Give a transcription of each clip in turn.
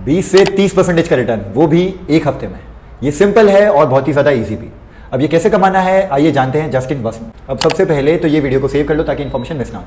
20 से 30% का रिटर्न, वो भी एक हफ्ते में। ये सिंपल है और बहुत ही ज़्यादा इजी भी। अब ये कैसे कमाना है आइए जानते हैं जस्ट इन बस में। अब सबसे पहले तो ये वीडियो को सेव कर लो ताकि इन्फॉर्मेशन मिस ना हो।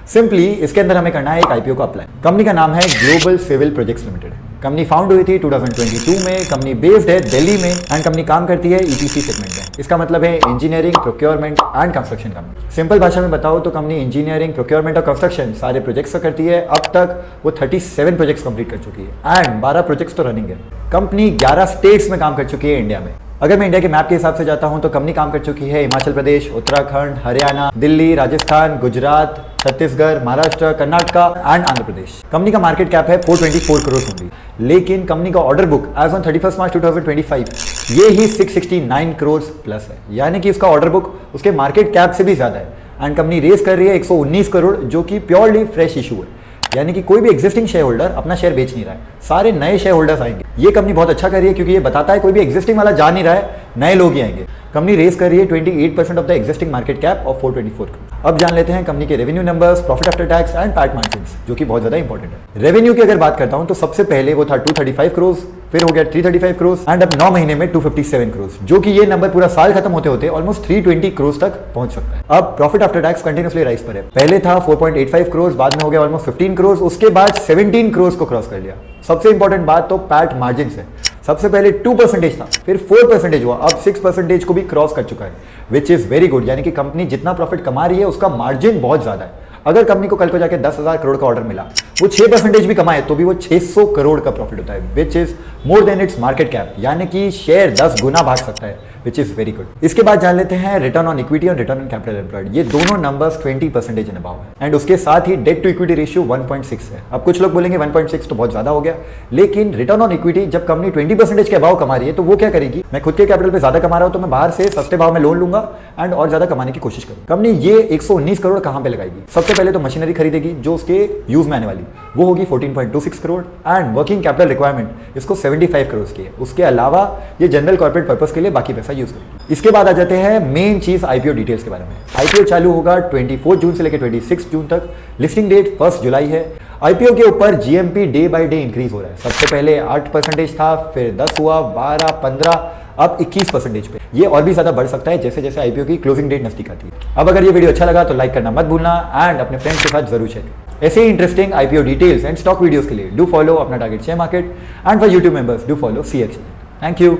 सिंपली इसके अंदर हमें करना है एक आईपीओ को अप्लाई। कंपनी का नाम है global civil projects limited. Company found हुई थी 2022 में। कंपनी बेस्ड है दिल्ली में एंड कंपनी काम करती है ईपीसी सेगमेंट में। इसका मतलब है engineering, procurement and construction company. Simple भाषा में बताओ तो कंपनी इंजीनियरिंग, प्रोक्योरमेंट और कंस्ट्रक्शन सारे प्रोजेक्ट्स करती है। अब तक वो 37 प्रोजेक्ट्स कंप्लीट कर चुकी है एंड 12 प्रोजेक्ट्स तो रनिंग है। कंपनी 11 स्टेट्स में काम कर चुकी है इंडिया में। अगर मैं इंडिया के मैप के हिसाब से जाता हूं तो कंपनी काम कर चुकी है हिमाचल प्रदेश, उत्तराखंड, हरियाणा, दिल्ली, राजस्थान, गुजरात, छत्तीसगढ़, महाराष्ट्र, कर्नाटका एंड आंध्र प्रदेश। कंपनी का मार्केट कैप है 424 करोड़ होंगी, लेकिन कंपनी का order book as on 31 March 2025 ये ही 669 करोड़ प्लस है, यानी कि इसका ऑर्डर बुक उसके मार्केट कैप से भी ज्यादा है। एंड कंपनी रेस कर रही है 119 करोड़, जो कि प्योरली फ्रेश इशू है, यानी कि कोई भी एग्जिस्टिंग शेयर होल्डर अपना शेयर बेच नहीं रहा है, सारे नए शेयर होल्डर्स आएंगे। ये कंपनी बहुत अच्छा कर रही है क्योंकि ये बताता है कोई भी एग्जिस्टिंग वाला जा नहीं रहा है, नए लोग ही आएंगे। कंपनी रेस कर रही है 28% of the existing market cap of 424 crore. अब जान लेते हैं कंपनी के revenue numbers, profit after tax and PAT margins, जो कि बहुत ज्यादा इंपॉर्टेंट है। रेवेन्यू की अगर बात करता हूं तो सबसे पहले वो था 235 करोड़, फिर हो गया 335 करोड़ एंड अब 9 महीने में 257 करोड़, जो कि ये नंबर पूरा साल खत्म होते होते ऑलमोस्ट 320 करोड़ तक पहुंच सकता है। अब profit after tax continuously rise पर है। पहले था 4.85 करोड़, बाद में हो गया ऑलमोस्ट 15 करोड़, उसके बाद 17 करोड़ को क्रॉस कर लिया। सबसे इंपॉर्टेंट बात तो पैट मार्जिन है। सबसे पहले 2% था, फिर 4% हुआ, अब 6% को भी क्रॉस कर चुका है, विच इज वेरी गुड। यानी कि कंपनी जितना प्रॉफिट कमा रही है उसका मार्जिन बहुत ज्यादा है। अगर कंपनी को कल को जाके 10,000 करोड़ का ऑर्डर मिला, वो 6% भी कमाए तो भी वो 600 करोड़ का प्रॉफिट होता है, which is more than its market cap, यानी कि शेयर 10 गुना भाग सकता है, विच इज वेरी गुड। इसके बाद जान लेते हैं रिटर्न ऑन इक्विटी और रिटर्न ऑन कैपिटल एम्प्लॉयड। ये दोनों नंबर्स 20% एंड अबव है एंड उसके साथ ही डेट टू इक्विटी रेशियो 1.6 है। अब कुछ लोग बोलेंगे 1.6 तो बहुत ज्यादा हो गया, लेकिन रिटर्न ऑन इक्विटी जब कंपनी 20% के अबव कमा रही है तो वो क्या करेगी, मैं खुद के कैपिटल पे ज्यादा कमा रहा हूं तो मैं बाहर से सस्ते भाव में लोन लूंगा एंड और ज्यादा कमाने की कोशिश करूंगा। कंपनी ये 119 करोड़ कहां पे लगाएगी? सबसे पहले तो मशीनरी खरीदेगी जो उसके यूज में आने वाली, वो होगी 14.26 crore and working capital requirement इसको 75 करोड़ की है। उसके अलावा ये जनरल कॉर्पोरेट पर्पस के लिए बाकी पैसा यूज करेगी। इसके बाद आ जाते हैं मेन चीज आईपीओ डिटेल्स के बारे में। आईपीओ चालू होगा 24 जून से लेकर 26 जून तक। लिस्टिंग डेट 1 जुलाई है। आईपीओ के ऊपर GMP day by day increase हो रहा है। सबसे पहले 8% था, फिर 10 हुआ, 12, 15, अब 21% पे। ये और भी ज्यादा बढ़ सकता है जैसे जैसे आईपीओ की क्लोजिंग डेट नजदीक आती है। अब अगर ये वीडियो अच्छा लगा तो लाइक करना मत भूलना एंड अपने फ्रेंड्स के साथ जरूर शेयर। ऐसे ही interesting IPO details and stock videos के लिए डू फॉलो अपना target share market and for YouTube members do follow CX. Thank you.